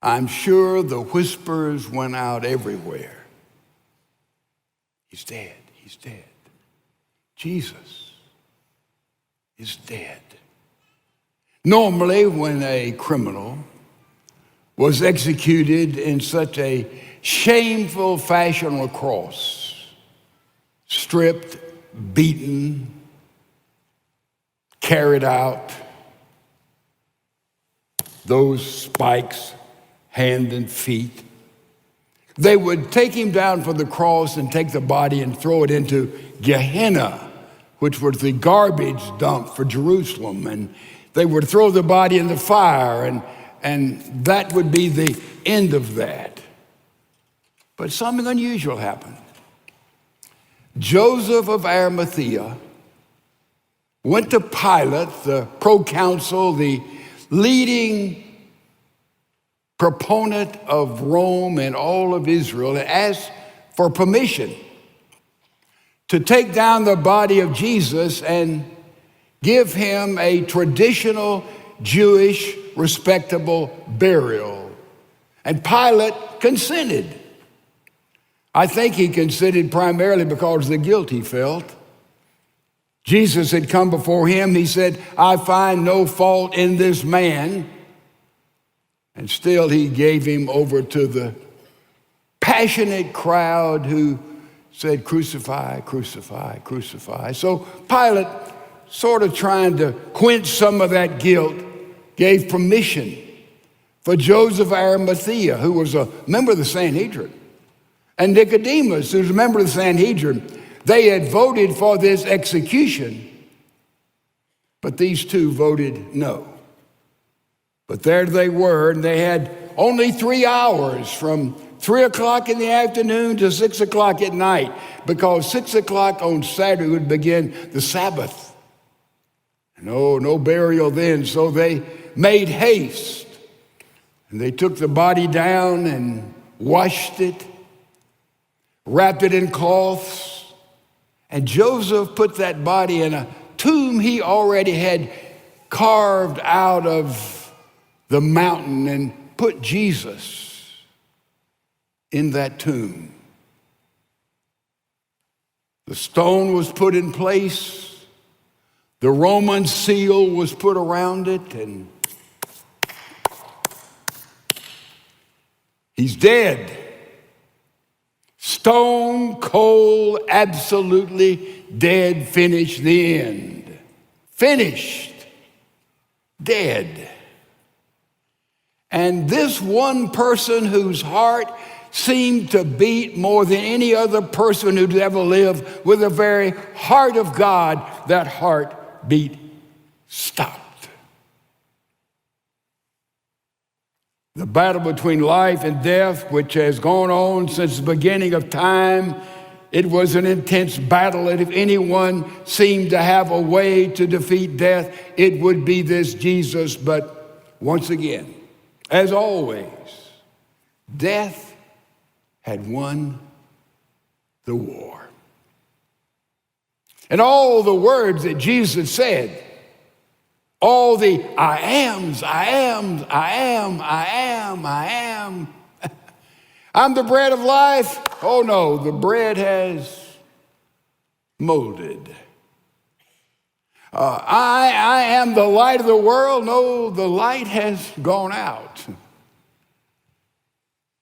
I'm sure the whispers went out everywhere. He's dead. He's dead. Jesus is dead. Normally, when a criminal was executed in such a shameful fashion on a cross, stripped, beaten, carried out, those spikes, hand and feet, they would take him down from the cross and take the body and throw it into Gehenna, which was the garbage dump for Jerusalem. And they would throw the body in the fire, and that would be the end of that. But something unusual happened. Joseph of Arimathea went to Pilate, the proconsul, the leading proponent of Rome and all of Israel, and asked for permission to take down the body of Jesus and give him a traditional Jewish respectable burial. And Pilate consented. I think he consented primarily because of the guilt he felt. Jesus had come before him. He said, I find no fault in this man. And still he gave him over to the passionate crowd who said, crucify, crucify, crucify. So Pilate, sort of trying to quench some of that guilt, gave permission for Joseph of Arimathea, who was a member of the Sanhedrin, and Nicodemus, who was a member of the Sanhedrin. They had voted for this execution, but these two voted no. But there they were, and they had only 3 hours, from 3 o'clock in the afternoon to 6 o'clock at night, because 6 o'clock on Saturday would begin the Sabbath. No burial then, so they made haste. And they took the body down and washed it, wrapped it in cloths, and Joseph put that body in a tomb he already had carved out of the mountain and put Jesus in that tomb. The stone was put in place. The Roman seal was put around it, and he's dead. Stone cold, absolutely dead, finished, the end. Finished, dead. And this one person whose heart seemed to beat more than any other person who'd ever lived with the very heart of God, that heartbeat stopped. The battle between life and death, which has gone on since the beginning of time, it was an intense battle, and if anyone seemed to have a way to defeat death, it would be this Jesus. But once again, as always, death had won the war. And all the words that Jesus said, all the I ams, I am, I am, I am, I am. I'm the bread of life. Oh no, the bread has molded. I am the light of the world. No, the light has gone out.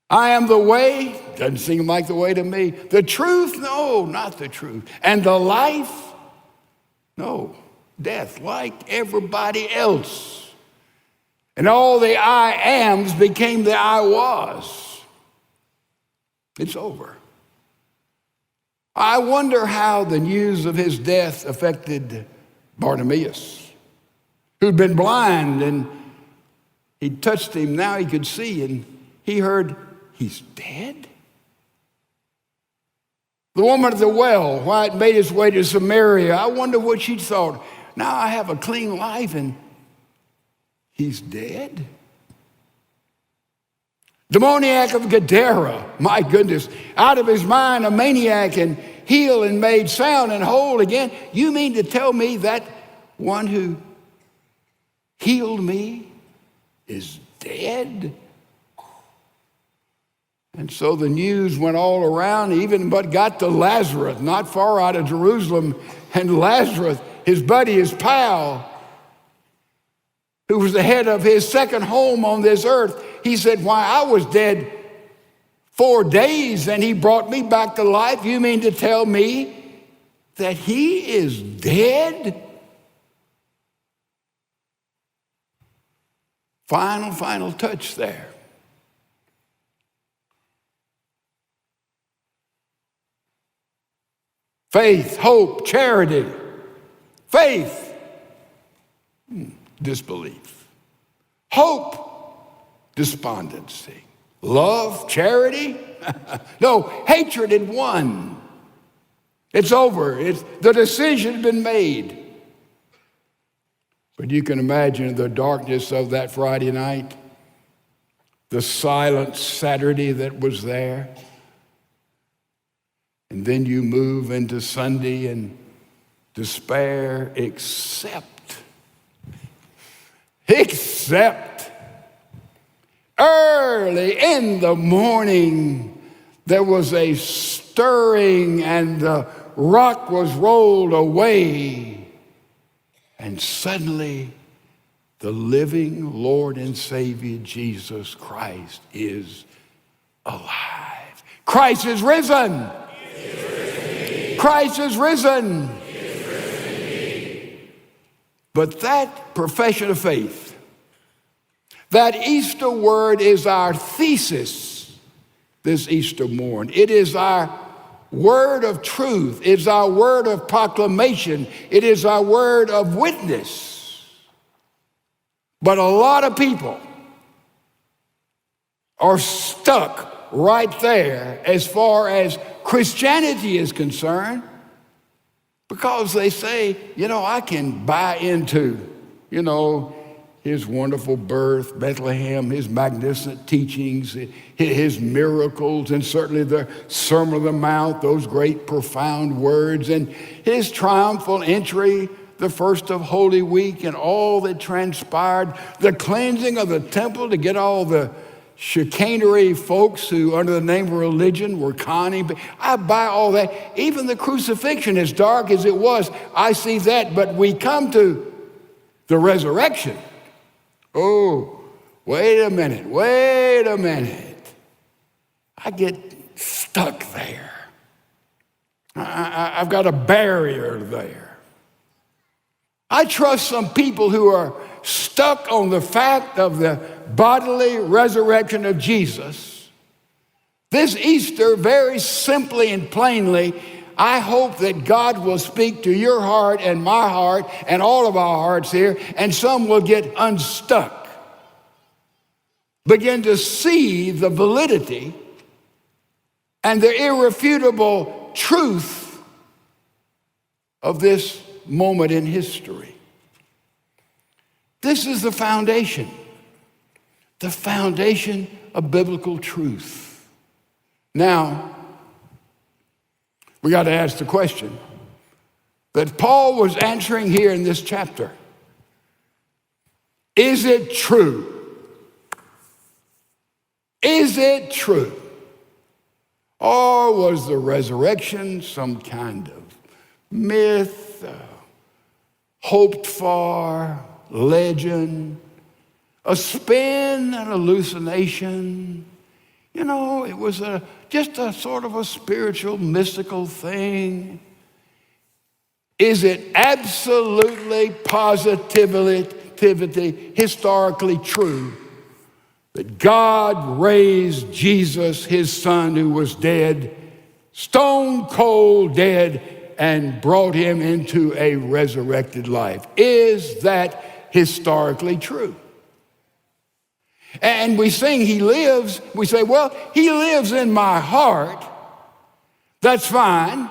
I am the way. Doesn't seem like the way to me. The truth? No, not the truth. And the life? No, death, like everybody else. And all the I ams became the I was. It's over. I wonder how the news of his death affected Bartimaeus, who'd been blind, and he touched him. Now he could see, and he heard, he's dead? The woman at the well, why it made its way to Samaria, I wonder what she thought. Now I have a clean life, and he's dead? Demoniac of Gadara, my goodness, out of his mind, a maniac, and healed and made sound and whole again. You mean to tell me that one who healed me is dead? And so the news went all around, even but got to Lazarus, not far out of Jerusalem. And Lazarus, his buddy, his pal, who was the head of his second home on this earth, he said, why, I was dead 4 days and he brought me back to life. You mean to tell me that he is dead? Final touch there. Faith, hope, charity. Faith, disbelief. Hope, despondency. Love, charity. No, hatred had won. It's over. The decision had been made. But you can imagine the darkness of that Friday night, the silent Saturday that was there. And then you move into Sunday and despair, except early in the morning, there was a stirring and the rock was rolled away. And suddenly, the living Lord and Savior Jesus Christ is alive. Christ is risen. Christ is risen. But that profession of faith, that Easter word is our thesis this Easter morn. It is our word of truth. It's our word of proclamation. It is our word of witness. But a lot of people are stuck right there as far as Christianity is concerned, because they say, I can buy into, his wonderful birth, Bethlehem, his magnificent teachings, his miracles, and certainly the Sermon on the Mount, those great profound words, and his triumphal entry, the first of Holy Week, and all that transpired, the cleansing of the temple to get all the chicanery folks who, under the name of religion, were conning. I buy all that. Even the crucifixion, as dark as it was, I see that. But we come to the resurrection. Oh, wait a minute. I get stuck there. I've got a barrier there. I trust some people who are stuck on the fact of the bodily resurrection of Jesus. This Easter, very simply and plainly, I hope that God will speak to your heart and my heart and all of our hearts here, and some will get unstuck. Begin to see the validity and the irrefutable truth of this moment in history. This is the foundation of biblical truth. Now, we got to ask the question that Paul was answering here in this chapter. Is it true? Is it true? Or was the resurrection some kind of myth, hoped for, legend, a spin, an hallucination? It was just a sort of a spiritual, mystical thing. Is it absolutely, positively, historically true that God raised Jesus, his son, who was dead, stone cold dead, and brought him into a resurrected life? Is that historically true? And we sing, he lives. We say, well, he lives in my heart. That's fine.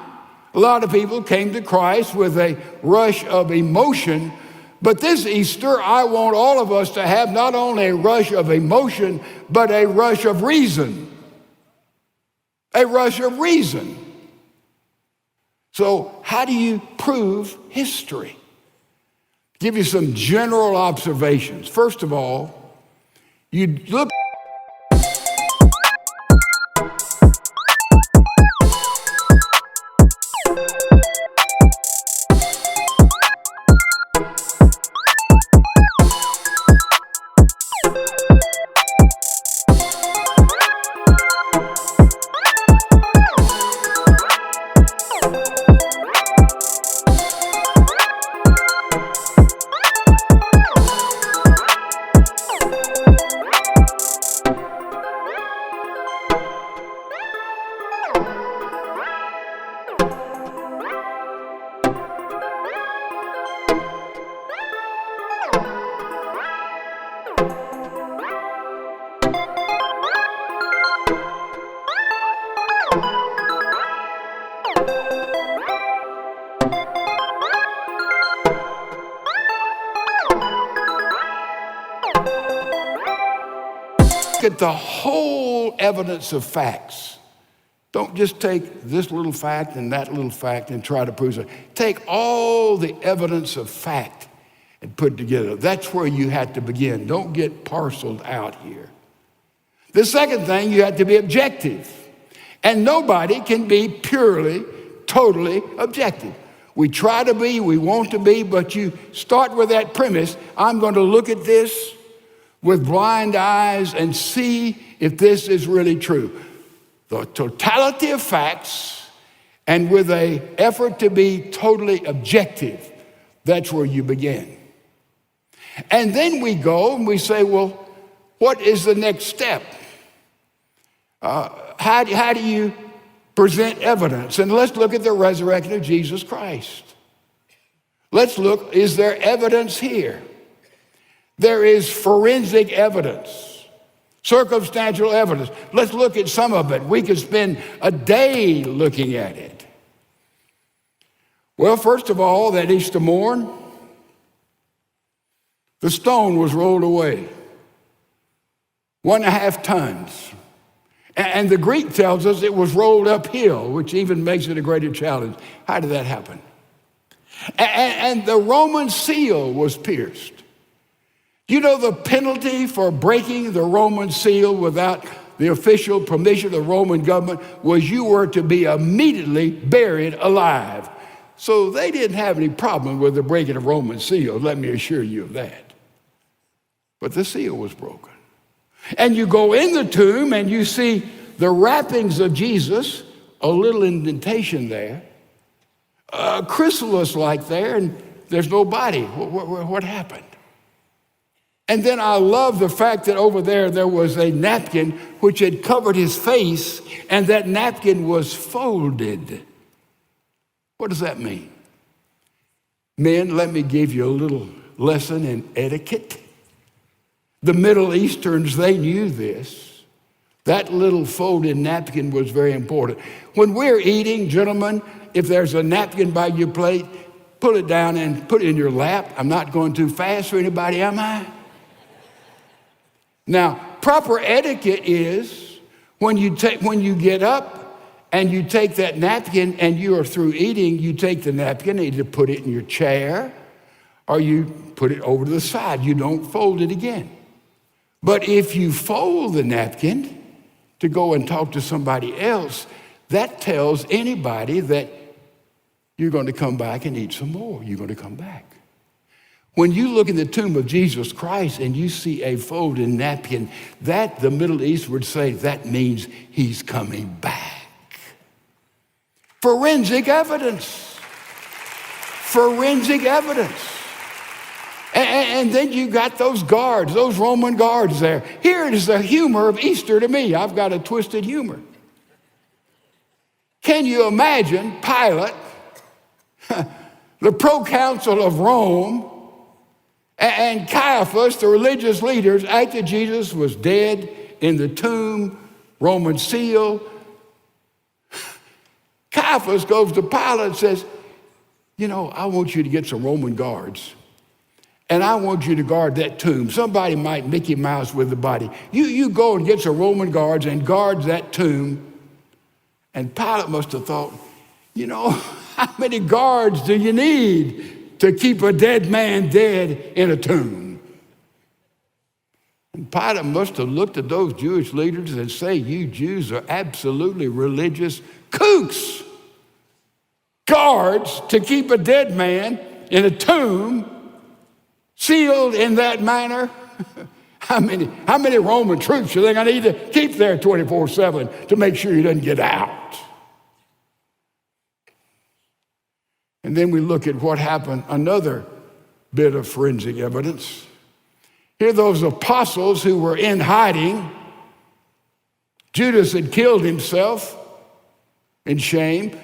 A lot of people came to Christ with a rush of emotion. But this Easter, I want all of us to have not only a rush of emotion, but a rush of reason. A rush of reason. So how do you prove history? Give you some general observations. First of all, you look look at the whole evidence of facts. Don't just take this little fact and that little fact and try to prove it. Take all the evidence of fact and put it together. That's where you have to begin. Don't get parceled out here. The second thing, you have to be objective. And nobody can be purely, totally objective. We try to be, we want to be, but you start with that premise. I'm going to look at this with blind eyes and see if this is really true. The totality of facts, and with an effort to be totally objective, that's where you begin. And then we go and we say, well, what is the next step? How do you present evidence? And let's look at the resurrection of Jesus Christ. Let's look, is there evidence here? There is forensic evidence, circumstantial evidence. Let's look at some of it. We could spend a day looking at it. Well, first of all, that Easter morn, the stone was rolled away, 1.5 tons. And the Greek tells us it was rolled uphill, which even makes it a greater challenge. How did that happen? And the Roman seal was pierced. You know the penalty for breaking the Roman seal without the official permission of the Roman government was you were to be immediately buried alive. So they didn't have any problem with the breaking of Roman seal, let me assure you of that. But the seal was broken. And you go in the tomb and you see the wrappings of Jesus, a little indentation there, a chrysalis like there, and there's no body. What happened? And then I love the fact that over there was a napkin which had covered his face, and that napkin was folded. What does that mean? Men, let me give you a little lesson in etiquette. The Middle Easterns, they knew this. That little folded napkin was very important. When we're eating, gentlemen, if there's a napkin by your plate, pull it down and put it in your lap. I'm not going too fast for anybody, am I? Now, proper etiquette is when you get up and you take that napkin and you are through eating, you take the napkin and either put it in your chair or you put it over to the side. You don't fold it again. But if you fold the napkin to go and talk to somebody else, that tells anybody that you're going to come back and eat some more. You're going to come back. When you look in the tomb of Jesus Christ and you see a folded napkin, that the Middle East would say that means he's coming back. Forensic evidence. Forensic evidence. And then you got those guards, those Roman guards there. Here is the humor of Easter to me. I've got a twisted humor. Can you imagine Pilate, the proconsul of Rome, and Caiaphas, the religious leaders, after Jesus was dead in the tomb, Roman seal? Caiaphas goes to Pilate and says, I want you to get some Roman guards. And I want you to guard that tomb. Somebody might Mickey Mouse with the body. You go and get some Roman guards and guard that tomb. And Pilate must have thought, how many guards do you need to keep a dead man dead in a tomb? And Pilate must have looked at those Jewish leaders and say, you Jews are absolutely religious kooks. Guards to keep a dead man in a tomb sealed in that manner. How many Roman troops are they going to need to keep there 24/7 to make sure he doesn't get out? And then we look at what happened, another bit of forensic evidence. Here are those apostles who were in hiding. Judas had killed himself in shame.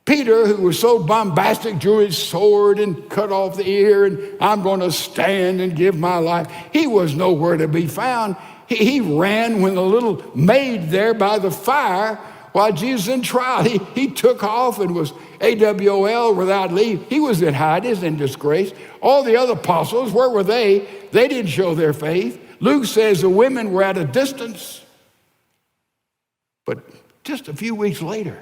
Peter, who was so bombastic, drew his sword and cut off the ear, and I'm going to stand and give my life. He was nowhere to be found. He ran when the little maid there by the fire, while Jesus was in trial, he took off and was AWOL without leave. He was in hiding, in disgrace. All the other apostles, where were they? They didn't show their faith. Luke says the women were at a distance. But just a few weeks later,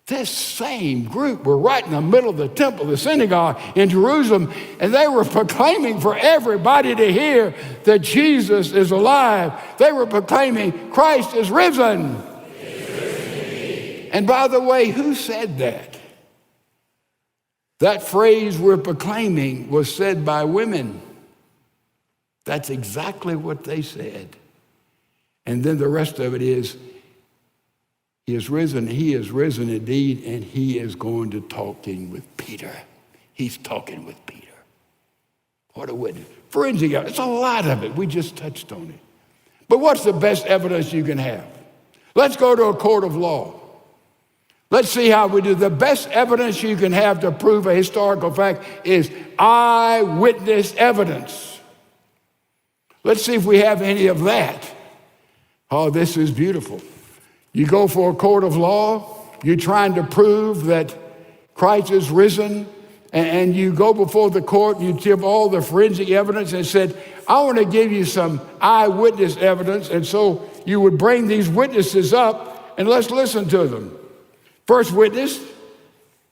this same group were right in the middle of the temple, the synagogue in Jerusalem, and they were proclaiming for everybody to hear that Jesus is alive. They were proclaiming Christ is risen. And by the way, who said that? That phrase we're proclaiming was said by women. That's exactly what they said. And then the rest of it is, he is risen indeed, and he is going to talking with Peter. He's talking with Peter. What a witness. Forensic evidence, it's a lot of it. We just touched on it. But what's the best evidence you can have? Let's go to a court of law. Let's see how we do. The best evidence you can have to prove a historical fact is eyewitness evidence. Let's see if we have any of that. Oh, this is beautiful. You go for a court of law, you're trying to prove that Christ is risen, and you go before the court, you give all the forensic evidence and said, I want to give you some eyewitness evidence, and so you would bring these witnesses up, and let's listen to them. First witness,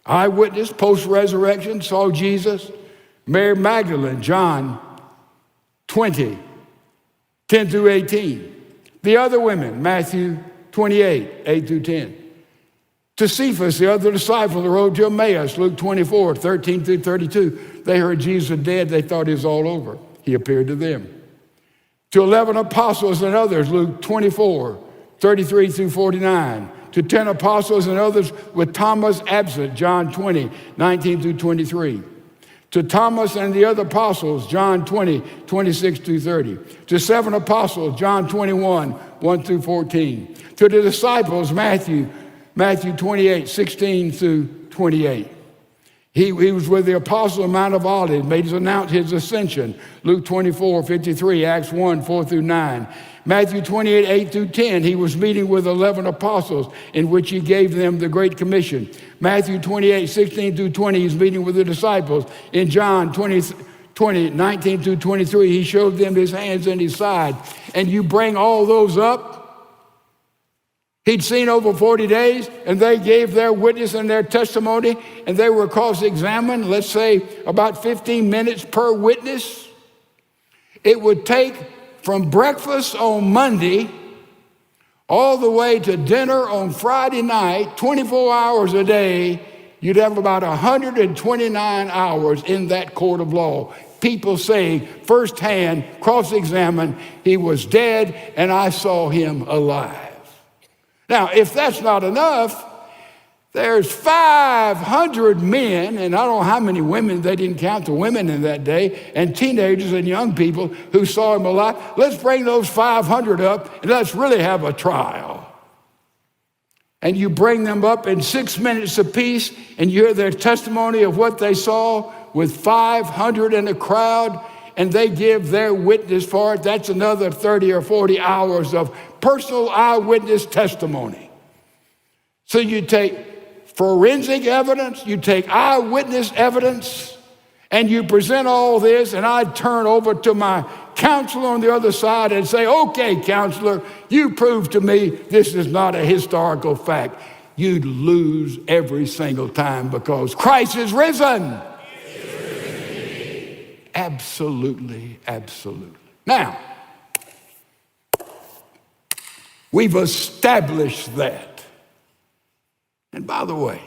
eyewitness, post-resurrection, saw Jesus. Mary Magdalene, John 20, 10 through 18. The other women, Matthew 28, 8 through 10. To Cephas, the other disciple on the road to Emmaus, Luke 24, 13 through 32. They heard Jesus dead, they thought it was all over. He appeared to them. To 11 apostles and others, Luke 24, 33 through 49. To 10 apostles and others with Thomas absent, John 20, 19 through 23. To Thomas and the other apostles, John 20, 26 through 30. To 7 apostles, John 21, 1 through 14. To the disciples, Matthew 28, 16 through 28. He was with the apostle on Mount of Olives, announced his ascension, Luke 24, 53, Acts 1, 4 through 9. Matthew 28, 8 through 10, he was meeting with 11 apostles in which he gave them the Great Commission. Matthew 28, 16 through 20, he's meeting with the disciples. In John 20, 19 through 23, he showed them his hands and his side. And you bring all those up, he'd seen over 40 days, and they gave their witness and their testimony, and they were cross-examined, let's say about 15 minutes per witness. It would take from breakfast on Monday all the way to dinner on Friday night, 24 hours a day, you'd have about 129 hours in that court of law. People saying firsthand, cross-examined, he was dead and I saw him alive. Now, if that's not enough, there's 500 men, and I don't know how many women, they didn't count the women in that day, and teenagers and young people who saw him alive. Let's bring those 500 up and let's really have a trial. And you bring them up in 6 minutes apiece, and you hear their testimony of what they saw with 500 in the crowd, and they give their witness for it. That's another 30 or 40 hours of personal eyewitness testimony. So you take forensic evidence, you take eyewitness evidence, and you present all this, and I turn over to my counselor on the other side and say, okay, counselor, you prove to me this is not a historical fact. You'd lose every single time because Christ is risen. Absolutely, absolutely. Now, we've established that. And by the way,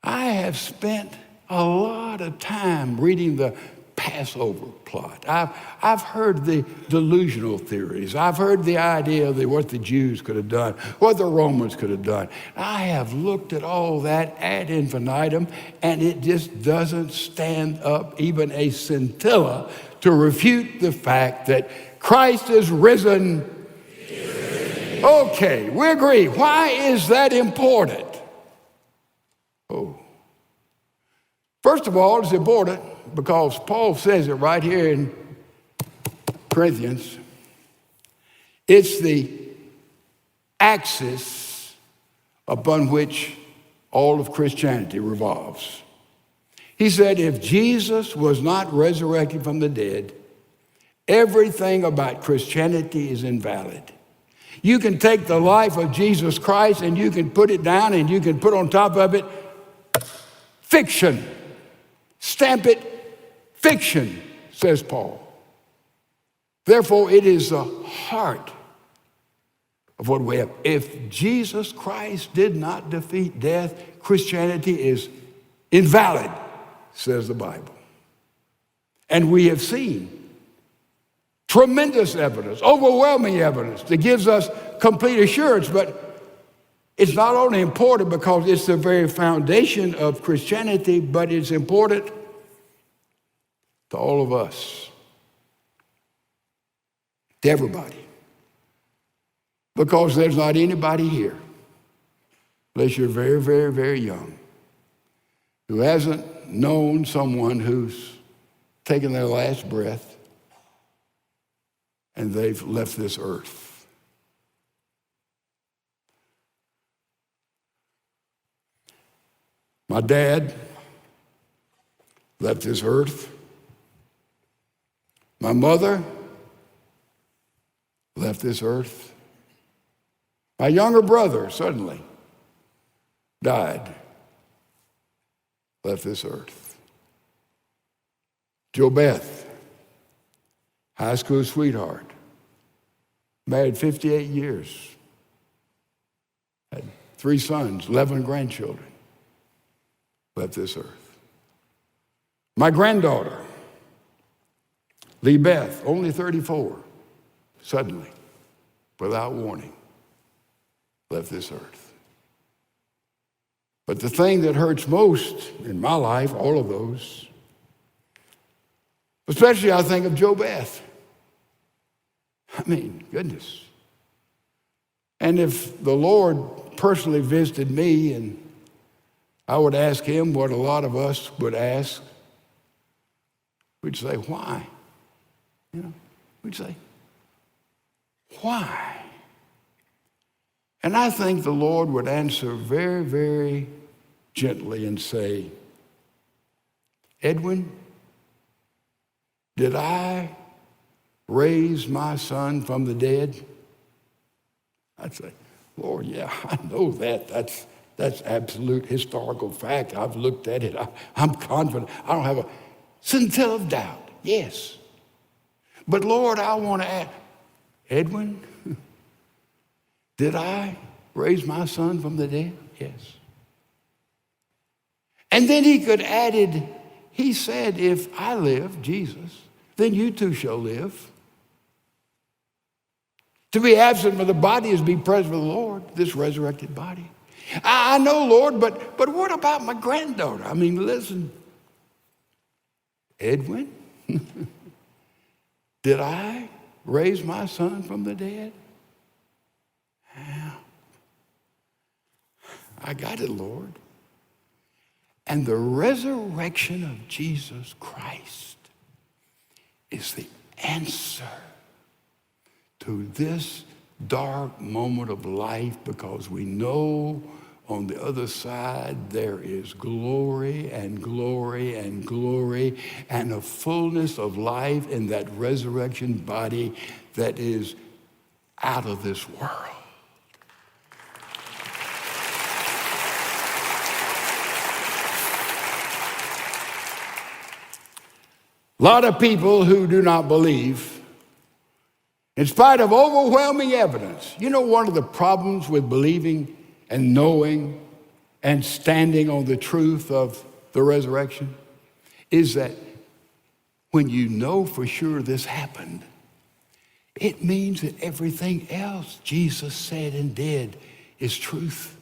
I have spent a lot of time reading the Passover plot. I've heard the delusional theories. I've heard the idea of what the Jews could have done, what the Romans could have done. I have looked at all that ad infinitum, and it just doesn't stand up even a scintilla to refute the fact that Christ is risen. Okay, we agree. Why is that important? Oh. First of all, it's important because Paul says it right here in Corinthians. It's the axis upon which all of Christianity revolves. He said, if Jesus was not resurrected from the dead, Everything about Christianity is invalid. You can take the life of Jesus Christ and you can put it down and you can put on top of it fiction. Stamp it fiction, says Paul. Therefore, it is the heart of what we have. If Jesus Christ did not defeat death, Christianity is invalid, says the Bible. And we have seen tremendous evidence, overwhelming evidence that gives us complete assurance. But it's not only important because it's the very foundation of Christianity, but it's important to all of us, to everybody. Because there's not anybody here, unless you're very, very, very young, who hasn't known someone who's taken their last breath and they've left this earth. My dad left this earth. My mother left this earth. My younger brother suddenly died, left this earth. Jo Beth, high school sweetheart, married 58 years, had 3 sons, 11 grandchildren, left this earth. My granddaughter, Lee Beth, only 34, suddenly, without warning, left this earth. But the thing that hurts most in my life, all of those, especially I think of Jo Beth. I mean, goodness. And if the Lord personally visited me and I would ask him what a lot of us would ask, we'd say, why? You know, we'd say, why? And I think the Lord would answer very, very gently and say, Edwin, did I raise my son from the dead? I'd say, Lord, yeah, I know that. That's absolute historical fact. I've looked at it. I'm confident. I don't have a scintilla of doubt. Yes. But Lord, I want to ask, Edwin, did I raise my son from the dead? Yes. And then he could add it, he said, if I live, Jesus, then you too shall live. To be absent from the body is to be present with the Lord, this resurrected body. I know, Lord, but what about my granddaughter? I mean, listen, Edwin, did I raise my son from the dead? Yeah. I got it, Lord. And the resurrection of Jesus Christ is the answer to this dark moment of life, because we know on the other side there is glory and glory and glory and a fullness of life in that resurrection body that is out of this world. A lot of people who do not believe, in spite of overwhelming evidence. You know, one of the problems with believing and knowing and standing on the truth of the resurrection is that when you know for sure this happened, it means that everything else Jesus said and did is truth.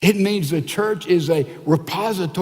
It means the church is a repository